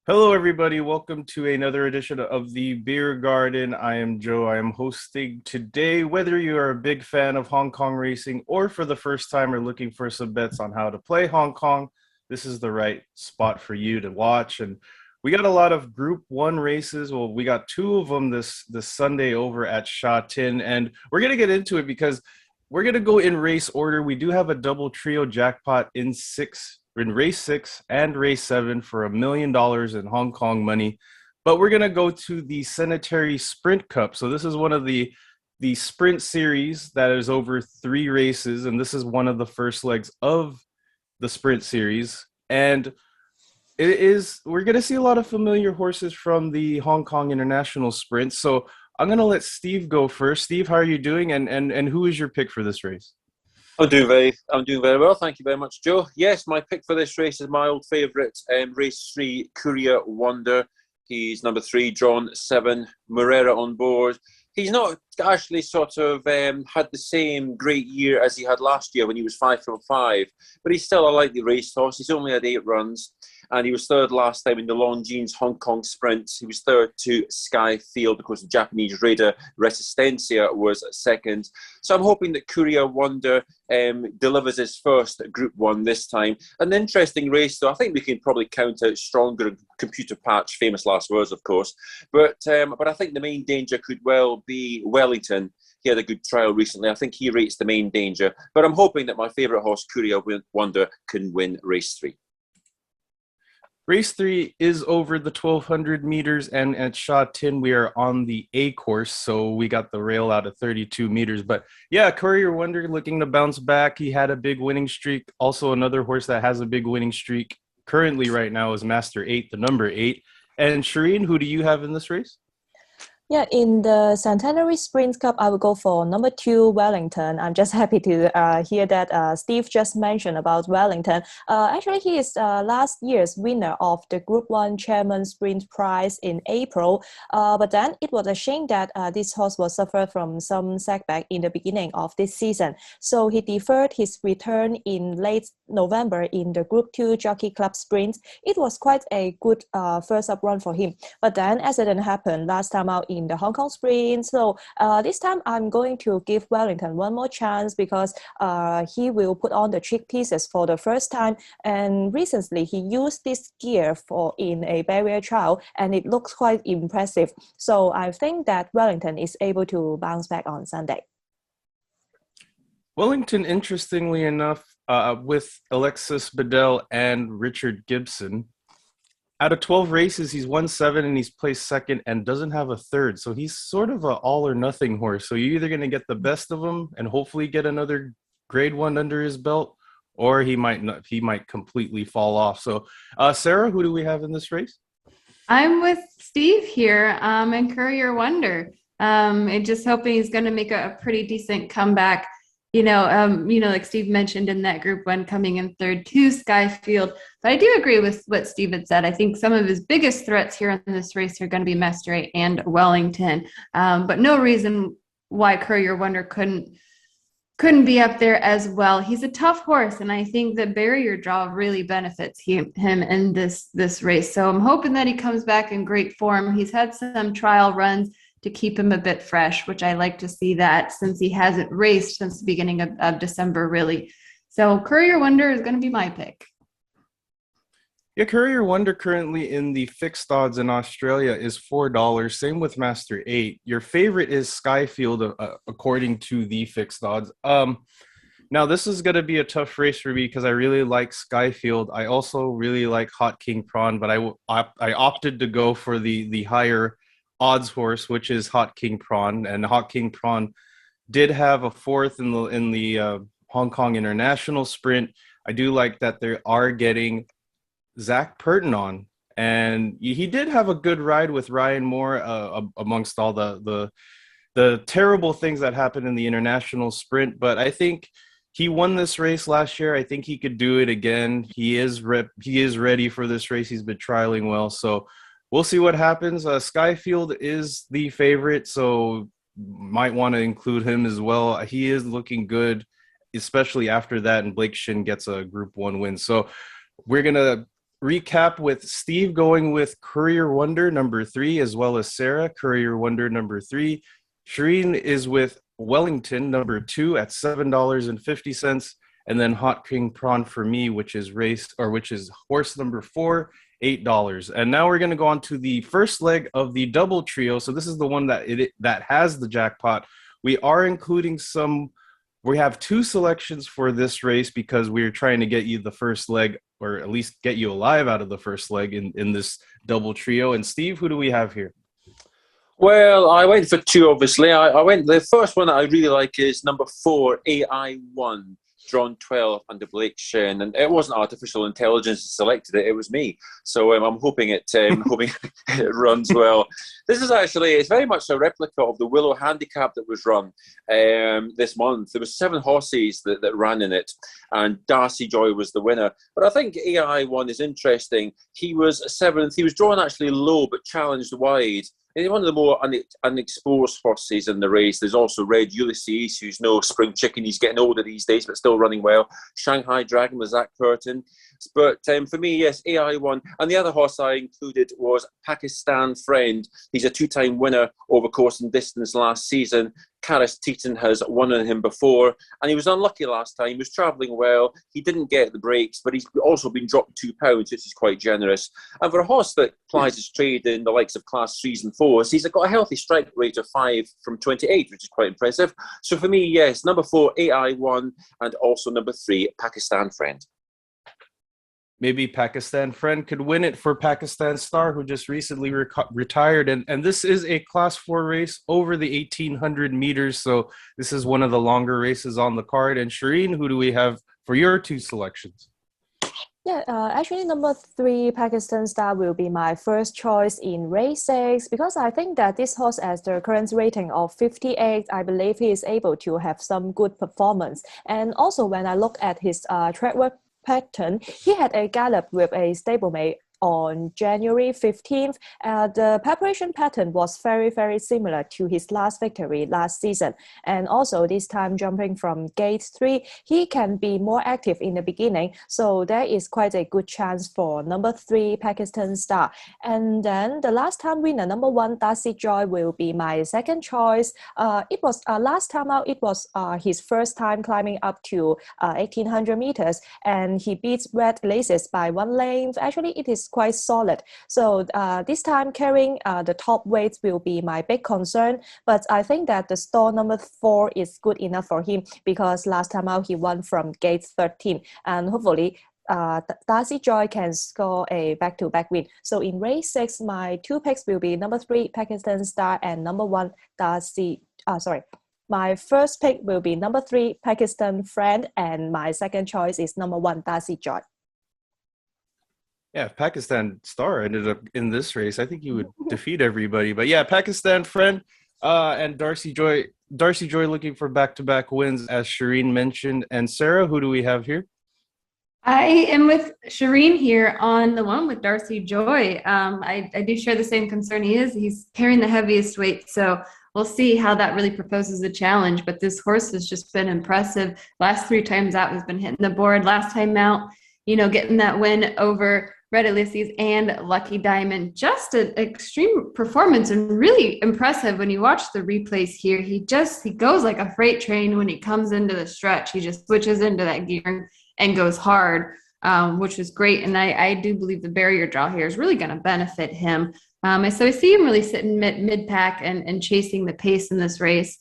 Hello, everybody. Welcome to another edition of the Beer Garden. I am Joe. I am hosting today. Whether you are a big fan of Hong Kong racing or for the first time are looking for some bets on how to play Hong Kong, this is the right spot for you to watch. And we got a lot of Group 1 races. Well, we got two of them this Sunday over at Sha Tin. And we're going to get into it because we're going to go in race order. We do have a double trio jackpot in race 6 and race 7 for $1 million in Hong Kong money. But we're going to go to the CENTENARY Sprint Cup. So this is one of the sprint series that is over 3 races. And this is one of the first legs of the sprint series. And we're going to see a lot of familiar horses from the Hong Kong International Sprint. So I'm going to let Steve go first. Steve, how are you doing? And who is your pick for this race? I'm doing very well. Thank you very much, Joe. Yes, my pick for this race is my old favourite, race 3, Courier Wonder. He's number 3, drawn 7, Morera on board. He's not actually sort of had the same great year as he had last year when he was 5 from 5, but he's still a likely racehorse. He's only had 8 runs, and he was third last time in the Longines Hong Kong Sprint. He was third to Sky Field because the Japanese raider Resistencia was second. So I'm hoping that Courier Wonder delivers his first Group 1 this time. An interesting race, though. I think we can probably count out Stronger, Computer Patch, famous last words, of course. But I think the main danger could well be Wellington. He had a good trial recently. I think he rates the main danger. But I'm hoping that my favourite horse, Courier Wonder, can win race 3. Race 3 is over the 1,200 meters, and at Sha Tin, we are on the A course, so we got the rail out of 32 meters. But yeah, Courier Wonder looking to bounce back. He had a big winning streak. Also, another horse that has a big winning streak currently right now is Master 8, the number 8. And Charene, who do you have in this race? Yeah, in the Centenary Sprint Cup, I will go for number 2, Wellington. I'm just happy to hear that Steve just mentioned about Wellington. Actually, he is last year's winner of the Group 1 Chairman Sprint Prize in April. But then it was a shame that this horse was suffered from some setback in the beginning of this season. So he deferred his return in late November in the Group 2 Jockey Club Sprint. It was quite a good first up run for him. But then, as it didn't happen last time out in the Hong Kong Sprint, so this time I'm going to give Wellington one more chance because he will put on the trick pieces for the first time. And recently he used this gear in a barrier trial, and it looks quite impressive. So I think that Wellington is able to bounce back on Sunday. Wellington, interestingly enough, with Alexis Bedell and Richard Gibson, out of 12 races, he's won 7 and he's placed second and doesn't have a third. So he's sort of an all or nothing horse. So you're either going to get the best of him and hopefully get another grade 1 under his belt, or he might not. He might completely fall off. So, Sara, who do we have in this race? I'm with Steve here, and Courier Wonder. And just hoping he's going to make a pretty decent comeback. Like Steve mentioned in that Group 1 coming in third to Skyfield. But I do agree with what Steve had said. I think some of his biggest threats here in this race are going to be Master 8 and Wellington. But no reason why Courier Wonder couldn't be up there as well. He's a tough horse, and I think the barrier draw really benefits him in this race. So I'm hoping that he comes back in great form. He's had some trial runs to keep him a bit fresh, which I like to see that since he hasn't raced since the beginning of December, really. So Courier Wonder is going to be my pick. Yeah, Courier Wonder currently in the fixed odds in Australia is $4. Same with Master 8. Your favorite is Skyfield, according to the fixed odds. Now, this is going to be a tough race for me because I really like Skyfield. I also really like Hot King Prawn, but I opted to go for the higher odds horse, which is Hot King Prawn, and Hot King Prawn did have a 4th in the Hong Kong International Sprint. I do like that they are getting Zach Purton on, and he did have a good ride with Ryan Moore amongst all the terrible things that happened in the international sprint. But I think he won this race last year. I think he could do it again. He is ready for this race. He's been trialing well, so we'll see what happens. Skyfield is the favorite, so might want to include him as well. He is looking good, especially after that, and Blake Shin gets a Group 1 win. So we're going to recap with Steve going with Courier Wonder number 3, as well as Sara, Courier Wonder number 3. Charene is with Wellington number 2 at $7.50. And then Hot King Prawn for me, which is horse number 4, $8. And now we're going to go on to the first leg of the double trio. So this is the one that has the jackpot. We are including we have 2 selections for this race because we're trying to get you the first leg, or at least get you alive out of the first leg in this double trio. And Steve, who do we have here? Well, I went for 2, obviously. The first one that I really like is number 4, AI1. Drawn 12 under Blake Shen, and it wasn't artificial intelligence that selected it; it was me. So I'm hoping it runs well. This is it's very much a replica of the Willow Handicap that was run this month. There was 7 horses that ran in it, and Darcy Joy was the winner. But I think AI1 is interesting. He was 7th. He was drawn actually low, but challenged wide. He's one of the more unexposed horses in the race. There's also Red Ulysses, who's no spring chicken. He's getting older these days, but still running well. Shanghai Dragon was Zach Curtin. But for me, yes, AI1. And the other horse I included was Pakistan Friend. He's a 2-time winner over course and distance last season. Karis Teaton has won on him before, and he was unlucky last time. He was travelling well. He didn't get the breaks, but he's also been dropped 2 pounds, which is quite generous. And for a horse that plies his trade in the likes of Class 3s and 4s, he's got a healthy strike rate of 5 from 28, which is quite impressive. So for me, yes, number 4, AI1, and also number 3, Pakistan Friend. Maybe Pakistan Friend could win it for Pakistan Star, who just recently retired. And this is a Class 4 race over the 1,800 meters. So this is one of the longer races on the card. And Charene, who do we have for your 2 selections? Yeah, actually number 3, Pakistan Star, will be my first choice in race 6, because I think that this horse has the current rating of 58. I believe he is able to have some good performance. And also when I look at his track work pattern, he had a gallop with a stablemate on January 15th. The preparation pattern was very, very similar to his last victory last season. And also this time jumping from gate 3, he can be more active in the beginning. So there is quite a good chance for number 3, Pakistan Star. And then the last time winner, number 1, Darcy Joy, will be my second choice. It was last time out, it was his first time climbing up to 1,800 meters, and he beats Red Laces by 1 length. Actually, it is quite solid. So this time carrying the top weights will be my big concern, but I think that the stall number 4 is good enough for him, because last time out he won from gate 13, and hopefully Darcy Joy can score a back-to-back win. So in race 6, my 2 picks will be number 3, Pakistan Star, and number 1, my first pick will be number 3, Pakistan Friend, and my second choice is number 1, Darcy Joy. Yeah, if Pakistan Star ended up in this race, I think he would defeat everybody. But yeah, Pakistan Friend and Darcy Joy looking for back-to-back wins, as Charene mentioned. And Sara, who do we have here? I am with Charene here on the one with Darcy Joy. I do share the same concern. He's carrying the heaviest weight, so we'll see how that really proposes a challenge. But this horse has just been impressive. Last 3 times out, he's been hitting the board. Last time out, getting that win over Red Ulysses and Lucky Diamond. Just an extreme performance, and really impressive when you watch the replays here. He goes like a freight train when he comes into the stretch. He just switches into that gear and goes hard, which was great. And I do believe the barrier draw here is really going to benefit him. So I see him really sitting mid-pack and chasing the pace in this race.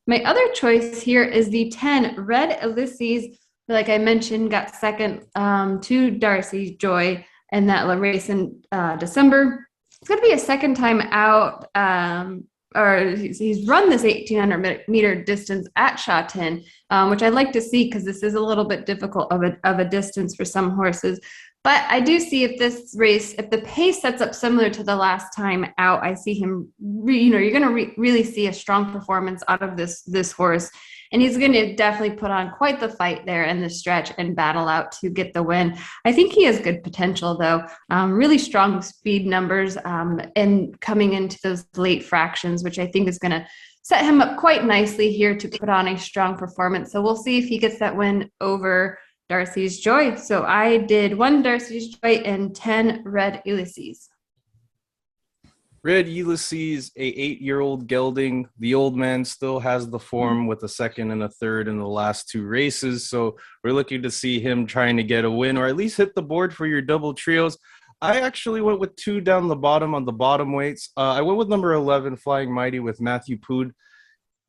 My other choice here is the 10, Red Ulysses. Like I mentioned, got second to Darcy Joy in that race in December. It's going to be a second time out, or he's run this 1,800 meter distance at Sha Tin, which I'd like to see, because this is a little bit difficult of a distance for some horses. But I do see if the pace sets up similar to the last time out, I see him, you're going to really see a strong performance out of this horse. And he's going to definitely put on quite the fight there in the stretch and battle out to get the win. I think he has good potential, though. Really strong speed numbers and coming into those late fractions, which I think is going to set him up quite nicely here to put on a strong performance. So we'll see if he gets that win over Darcy's Joy. So I did 1 Darcy's Joy and 10 Red Ulysses. Red Ulysses, a 8-year-old gelding. The old man still has the form with a second and a third in the last 2 races. So we're looking to see him trying to get a win or at least hit the board for your double trios. I actually went with 2 down the bottom on the bottom weights. I went with number 11, Flying Mighty, with Matthew Pood.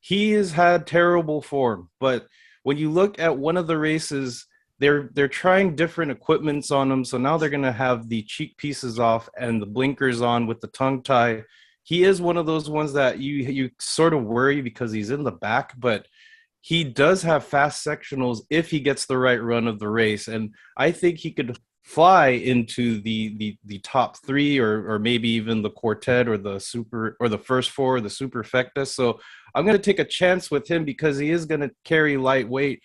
He has had terrible form, but when you look at one of the races, they're trying different equipments on him. So now they're going to have the cheek pieces off and the blinkers on with the tongue tie. He is one of those ones that you sort of worry because he's in the back, but he does have fast sectionals if he gets the right run of the race. And I think he could fly into the top 3 or maybe even the quartet or the super or the first 4 or the superfecta. So I'm going to take a chance with him because he is going to carry lightweight.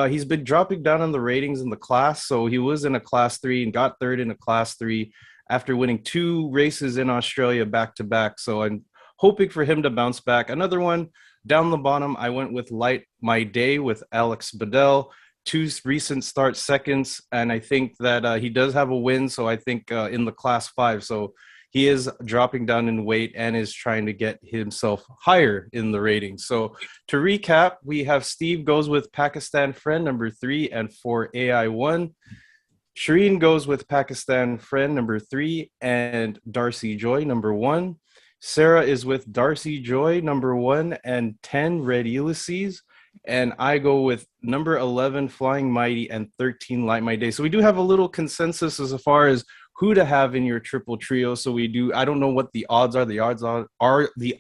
He's been dropping down on the ratings in the class. So he was in a class 3 and got 3rd in a class 3 after winning 2 races in Australia back to back. So I'm hoping for him to bounce back. Another one down the bottom, I went with Light My Day with Alex Bedell. 2 recent start seconds, and I think that he does have a win. So I think in the class 5. So he is dropping down in weight and is trying to get himself higher in the ratings. So to recap, we have Steve goes with Pakistan Friend number 3 and 4 AI1. Charene goes with Pakistan Friend number 3 and Darcy Joy number 1. Sara is with Darcy Joy number 1 and 10 Red Ulysses. And I go with number 11 Flying Mighty and 13 Light My Day. So we do have a little consensus as far as who to have in your triple trio. So we do. I don't know what the odds are. The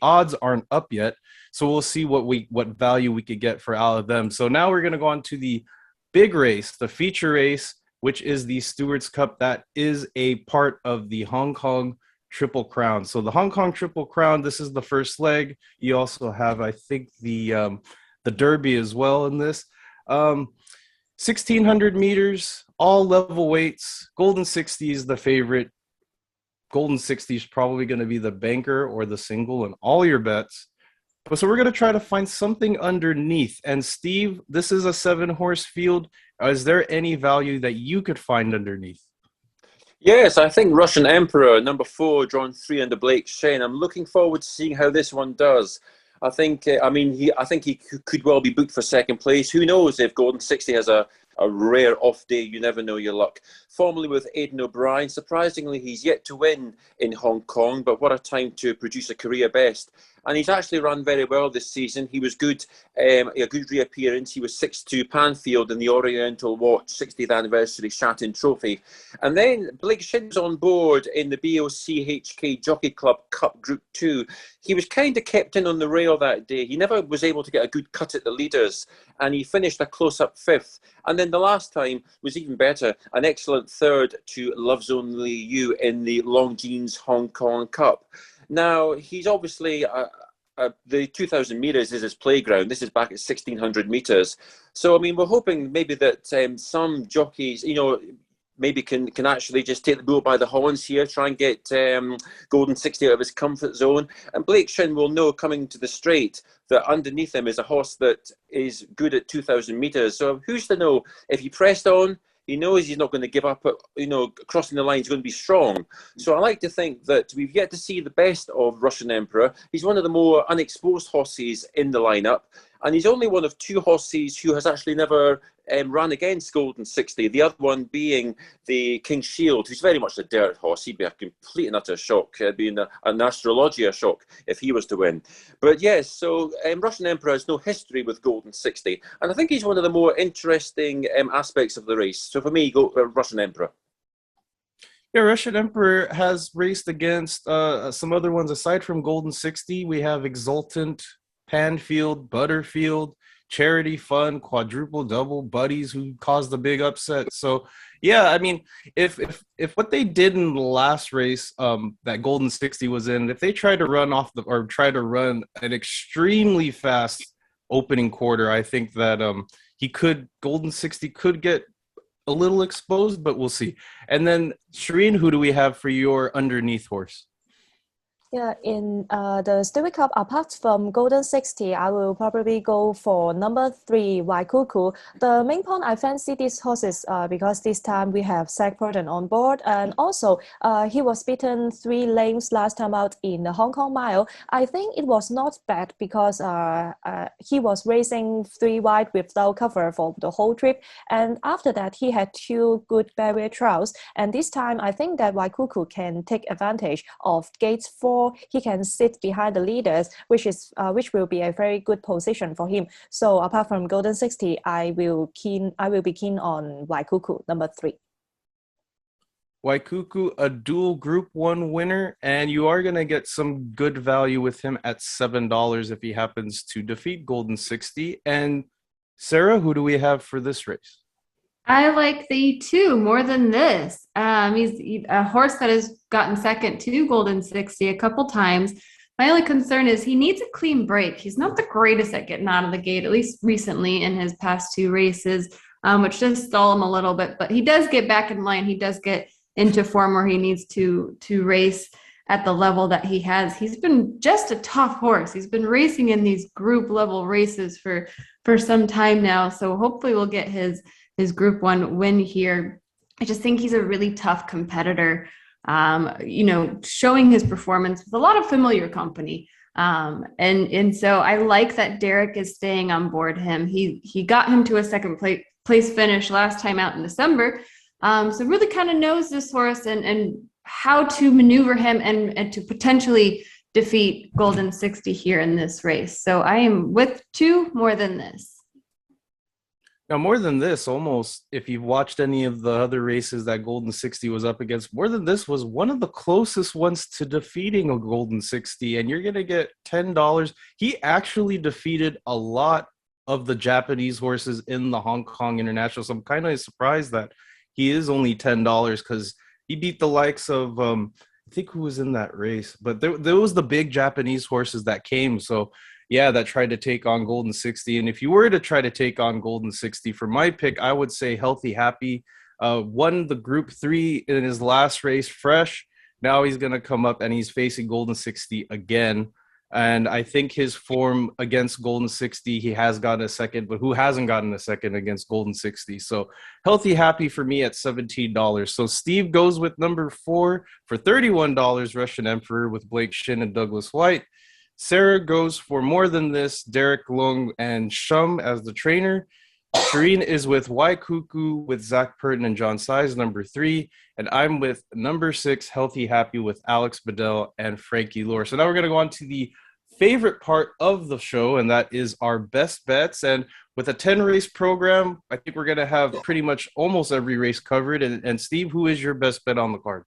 odds aren't up yet. So we'll see what value we could get for all of them. So now we're going to go on to the big race, the feature race, which is the Stewards Cup. That is a part of the Hong Kong Triple Crown. So the Hong Kong Triple Crown, this is the first leg. You also have, I think, the Derby as well in this. 1,600 meters, all level weights. Golden 60 is the favorite. Golden 60 is probably going to be the banker or the single in all your bets. But so we're going to try to find something underneath. And Steve, this is a 7-horse field. Is there any value that you could find underneath? Yes, I think Russian Emperor, number 4, drawn 3 under Blake Shen. I'm looking forward to seeing how this one does. I think, I think he could well be booked for second place. Who knows if Golden 60 has a rare off day? You never know your luck. Formerly with Aidan O'Brien, surprisingly, he's yet to win in Hong Kong, but what a time to produce a career best. And he's actually run very well this season. He was good, a good reappearance. He was 6-2 Panfield in the Oriental Watch 60th Anniversary Sha Tin Trophy. And then Blake Shin's on board in the BOCHK Jockey Club Cup Group 2. He was kind of kept in on the rail that day. He never was able to get a good cut at the leaders, and he finished a close-up 5th. And then the last time was even better, an excellent 3rd to Love's Only You in the Longines Hong Kong Cup. Now, he's obviously, the 2,000 metres is his playground. This is back at 1,600 metres. So, I mean, we're hoping maybe that some jockeys, you know, maybe can actually just take the bull by the horns here, try and get Golden 60 out of his comfort zone. And Blake Shin will know coming to the straight that underneath him is a horse that is good at 2,000 metres. So who's to know? If he pressed on, he knows he's not going to give up, you know, crossing the line. He's going to be strong. So I like to think that we've yet to see the best of Russian Emperor. He's one of the more unexposed horses in the lineup. And he's only one of 2 horses who has actually never ran against Golden 60. The other one being the King Shield, who's very much a dirt horse. He'd be a complete and utter shock. It'd be an astrologia shock if he was to win. But yes, so Russian Emperor has no history with Golden 60. And I think he's one of the more interesting aspects of the race. So for me, go Russian Emperor. Yeah, Russian Emperor has raced against some other ones. Aside from Golden 60, we have Exultant, Panfield, Butterfield, Charity Fun, Quadruple Double, Buddies, who caused the big upset. So yeah, I mean, if what they did in the last race that Golden 60 was in, if they tried to run run an extremely fast opening quarter, I think that Golden 60 could get a little exposed, but we'll see. And then Charene, who do we have for your underneath horse? Yeah, in the Steward Cup, apart from Golden 60, I will probably go for number 3, Waikuku. The main point I fancy this horse is because this time we have Zach Purton on board, and also he was beaten 3 lengths last time out in the Hong Kong Mile. I think it was not bad because he was racing 3 wide without cover for the whole trip, and after that he had 2 good barrier trials, and this time I think that Waikuku can take advantage of gates 4. He can sit behind the leaders, which will be a very good position for him. So apart from Golden 60, I will be keen on Waikuku, number 3. Waikuku, a dual Group 1 winner, and you are going to get some good value with him at $7 if he happens to defeat Golden 60. And Sarah, who do we have for this race? I like the 2 more than this. He's a horse that has gotten second to Golden 60 a couple times. My only concern is he needs a clean break. He's not the greatest at getting out of the gate, at least recently in his past 2 races, which does stall him a little bit. But he does get back in line. He does get into form where he needs to race at the level that he has. He's been just a tough horse. He's been racing in these group level races for some time now. So hopefully we'll get his Group 1 win here. I just think he's a really tough competitor, showing his performance with a lot of familiar company. And so I like that Derek is staying on board him. He got him to a second place finish last time out in December. So really kind of knows this horse and how to maneuver him and to potentially defeat Golden 60 here in this race. So I am with 2 more than this. Now, more than this, almost, if you've watched any of the other races that Golden 60 was up against, more than this was one of the closest ones to defeating a Golden 60, and you're going to get $10. He actually defeated a lot of the Japanese horses in the Hong Kong International, so I'm kind of surprised that he is only $10 because he beat the likes of, I think who was in that race, but there was the big Japanese horses that came, so yeah, that tried to take on Golden 60. And if you were to try to take on Golden 60, for my pick, I would say Healthy Happy won the Group 3 in his last race fresh. Now he's going to come up and he's facing Golden 60 again. And I think his form against Golden 60, he has gotten a second, but who hasn't gotten a second against Golden 60? So Healthy Happy for me at $17. So Steve goes with number 4 for $31, Russian Emperor with Blake Shin and Douglas White. Sara goes for more than this, Derek Long and Shum as the trainer. Charene is with Waikuku with Zach Purton and John Size, number 3. And I'm with number 6, Healthy Happy with Alex Bedell and Frankie Lore. So now we're going to go on to the favorite part of the show, and that is our best bets. And with a 10-race program, I think we're going to have pretty much almost every race covered. And Steve, who is your best bet on the card?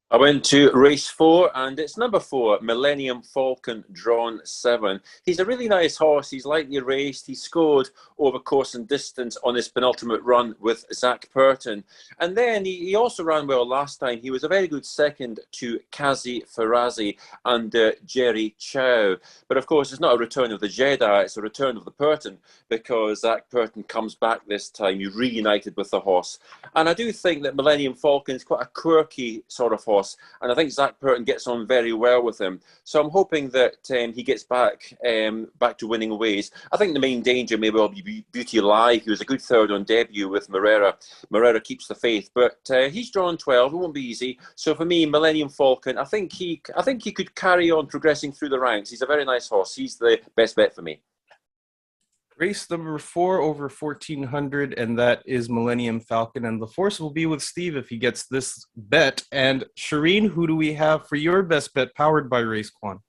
I went to race 4, and it's number 4, Millennium Falcon, drawn 7. He's a really nice horse. He's lightly raced. He scored over course and distance on his penultimate run with Zach Purton. And then he also ran well last time. He was a very good second to Kazi Farazi and Jerry Chow. But of course, it's not a return of the Jedi. It's a return of the Purton, because Zach Purton comes back this time. He reunited with the horse. And I do think that Millennium Falcon is quite a quirky sort of horse. And I think Zach Purton gets on very well with him. So I'm hoping that he gets back to winning ways. I think the main danger may well be Beauty Lie. He was a good third on debut with Morera. Morera keeps the faith, but he's drawn 12. It won't be easy. So for me, Millennium Falcon, I think he could carry on progressing through the ranks. He's a very nice horse. He's the best bet for me. Race number 4 over 1,400, and that is Millennium Falcon. And the force will be with Steve if he gets this bet. And Charene, who do we have for your best bet powered by Racequant?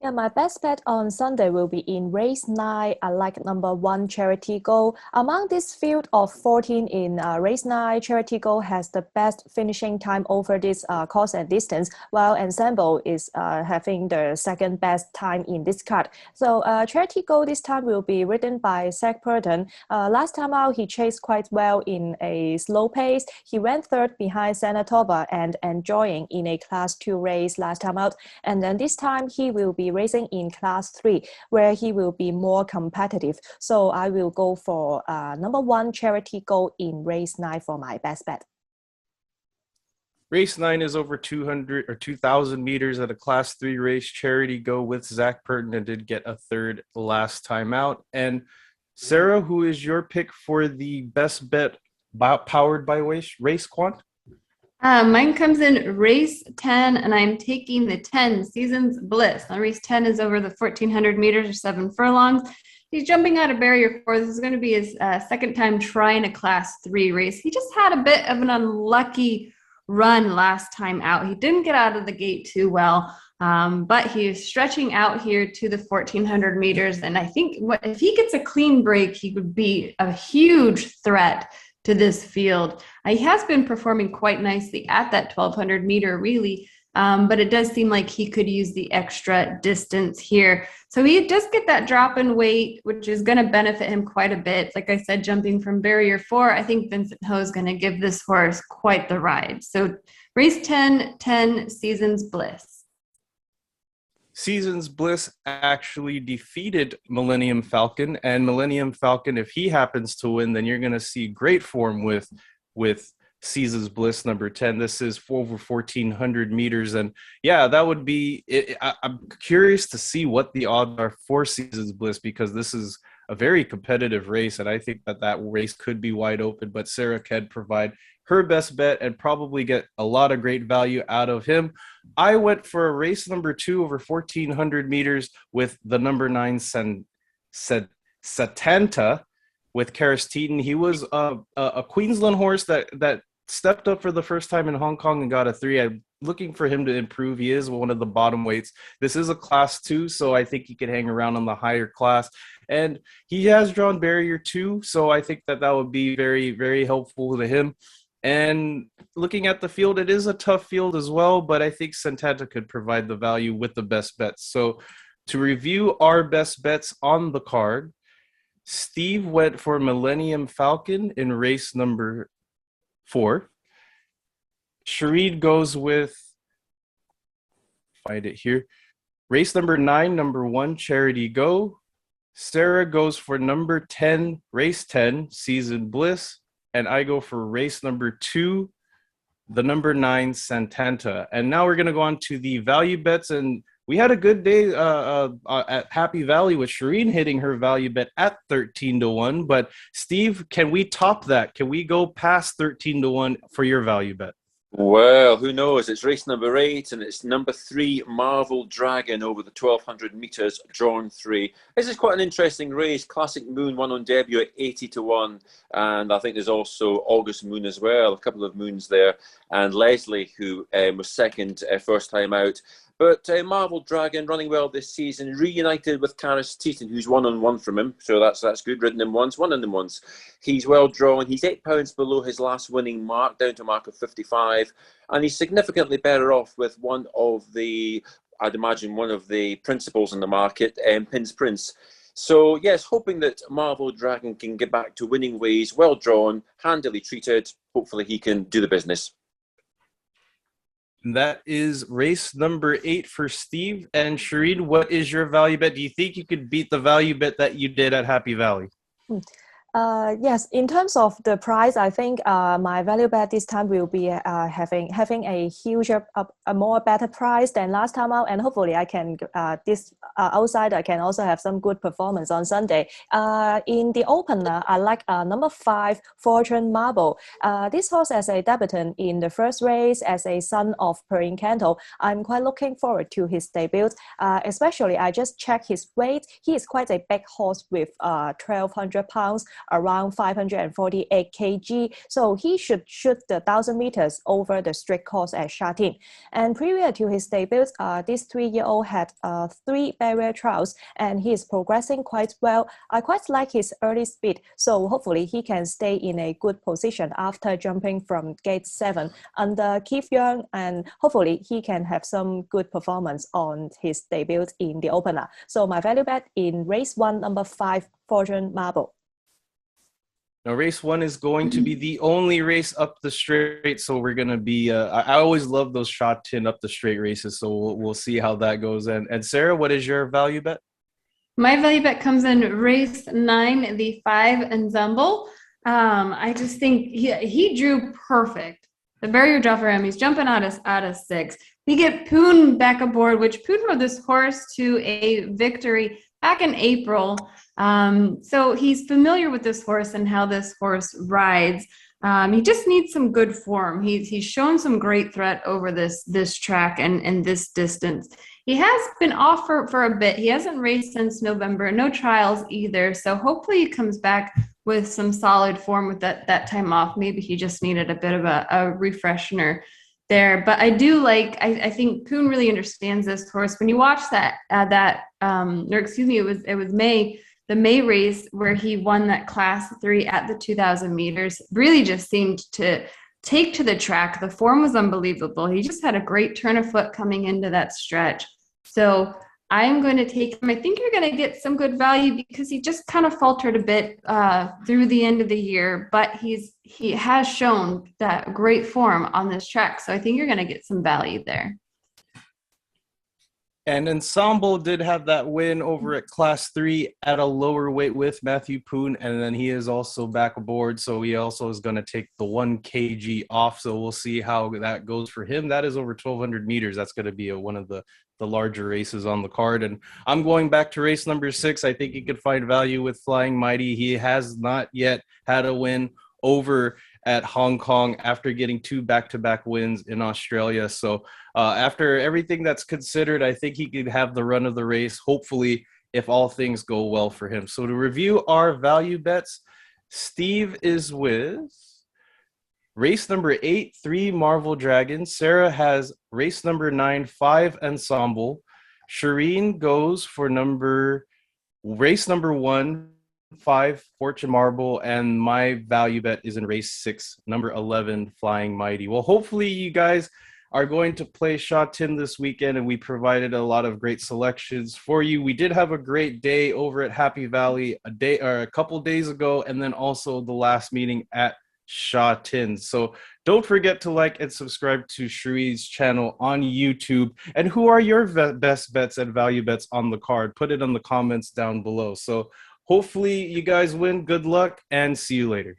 Yeah, my best bet on Sunday will be in race 9. I like number 1, Charity Go. Among this field of 14 in race 9, Charity Go has the best finishing time over this course and distance, while Ensemble is having the second best time in this card. So Charity Go this time will be ridden by Zach Purton. Last time out, he chased quite well in a slow pace. He ran third behind Senatova and Enjoying in a Class 2 race last time out. And then this time, he will be racing in Class 3, where he will be more competitive. So I will go for number 1, Charity Go in race 9 for my best bet. Race 9 is over 200 or 2,000 meters at a Class 3 race. Charity Go with Zach Purton and did get a third last time out. And Sara, who is your pick for the best bet powered by Racequant? Mine comes in race 10, and I'm taking the 10 Seasons Bliss. Now, race 10 is over the 1,400 meters or 7 furlongs. He's jumping out of barrier 4. This is going to be his second time trying a Class 3 race. He just had a bit of an unlucky run last time out. He didn't get out of the gate too well, but he is stretching out here to the 1,400 meters. And I think if he gets a clean break, he would be a huge threat to this field. He has been performing quite nicely at that 1,200 meter really, but it does seem like he could use the extra distance here. So he does get that drop in weight, which is going to benefit him quite a bit. Like I said, jumping from barrier 4, I think Vincent Ho is going to give this horse quite the ride. So race 10, 10 Seasons Bliss. Seasons Bliss actually defeated Millennium Falcon, and Millennium Falcon, if he happens to win, then you're going to see great form with Seasons Bliss number 10. This is for over 1,400 meters, and yeah, that would be it. I'm curious to see what the odds are for Seasons Bliss, because this is a very competitive race, and I think that race could be wide open, but Sara can provide her best bet and probably get a lot of great value out of him. I went for a race number 2 over 1,400 meters with the number 9 Setanta with Karis Teeton. He was a Queensland horse that stepped up for the first time in Hong Kong and got a 3. I'm looking for him to improve. He is one of the bottom weights. This is a Class 2, so I think he could hang around on the higher class. And he has drawn barrier 2, so I think that would be very, very helpful to him. And looking at the field, it is a tough field as well, but I think Setanta could provide the value with the best bets. So to review our best bets on the card, Steve went for Millennium Falcon in race number 4. Charene goes with, find it here, race number 9, number 1, Charity Go. Sara goes for number 10, race 10, Season Bliss. And I go for race number 2, the number 9, Setanta. And now we're going to go on to the value bets. And we had a good day at Happy Valley with Charene hitting her value bet at 13-1. But Steve, can we top that? Can we go past 13-1 for your value bet? Well, who knows? It's race number 8, and it's number 3, Marvel Dragon, over the 1,200 meters, drawn 3. This is quite an interesting race. Classic Moon won on debut at 80-1, and I think there's also August Moon as well, a couple of moons there, and Leslie, who was second first time out. But Marvel Dragon running well this season, reunited with Karis Teeton, who's 1-on-1 from him. So that's good. Ridden him once, won him once. He's well drawn. He's 8 pounds below his last winning mark, down to a mark of 55. And he's significantly better off with one of the principals in the market, Pins Prince. So, yes, hoping that Marvel Dragon can get back to winning ways, well drawn, handily treated. Hopefully he can do the business. That is race number 8 for Steve. And Charene, what is your value bet? Do you think you could beat the value bet that you did at Happy Valley? Yes, in terms of the price, I think my value bet this time will be having a huger, a more better price than last time out, and hopefully I can outside I can also have some good performance on Sunday. In the opener, I like number 5, Fortune Marble. This horse as a debutant in the first race as a son of Perrine Canto, I'm quite looking forward to his debut. Especially, I just checked his weight. He is quite a big horse with 1,200 pounds. Around 548 kg, so he should shoot the 1,000 meters over the straight course at Sha Tin. And prior to his debut, this 3-year-old had 3 barrier trials, and he is progressing quite well. I quite like his early speed, so hopefully he can stay in a good position after jumping from gate 7 under Keith Young, and hopefully he can have some good performance on his debut in the opener. So my value bet in race 1, number 5, Fortune Marble. Now, race 1 is going to be the only race up the straight, so we're going to be I always love those Sha Tin up the straight races, so we'll see how that goes. And Sara, what is your value bet? My value bet comes in race 9, the 5 Ensemble. I just think he drew perfect the barrier draw for him. He's jumping out of 6. We get Poon back aboard, which Poon rode this horse to a victory back in April. So he's familiar with this horse and how this horse rides. He just needs some good form. He's shown some great threat over this track and this distance. He has been off for a bit. He hasn't raced since November, no trials either. So hopefully he comes back with some solid form with that time off. Maybe he just needed a bit of a refreshener there. But I do like, I think Poon really understands this horse. When you watch it was May, the May race where he won that class 3 at the 2,000 meters, really just seemed to take to the track. The form was unbelievable. He just had a great turn of foot coming into that stretch. So I'm going to take him. I think you're going to get some good value because he just kind of faltered a bit through the end of the year, but he has shown that great form on this track. So I think you're going to get some value there. And Ensemble did have that win over at Class 3 at a lower weight with Matthew Poon, and then he is also back aboard, so he also is going to take the 1 kg off, so we'll see how that goes for him. That is over 1,200 meters. That's going to be one of the larger races on the card. And I'm going back to race number 6. I think you could find value with Flying Mighty. He has not yet had a win over at Hong Kong after getting 2 back-to-back wins in Australia. So after everything that's considered, I think he could have the run of the race, hopefully, if all things go well for him. So to review our value bets, Steve is with race number 8, 3 Marvel Dragon. Sara has race number 9, 5 Ensemble. Charene goes for race number 1, 5 Fortune Marble, and my value bet is in race 6, number 11 Flying Mighty. Well, hopefully you guys are going to play Sha Tin this weekend, and we provided a lot of great selections for you. We did have a great day over at Happy Valley a couple days ago, and then also the last meeting at Sha Tin. So don't forget to like and subscribe to Sharene's channel on YouTube. And who are your best bets and value bets on the card? Put it in the comments down below. So hopefully you guys win. Good luck and see you later.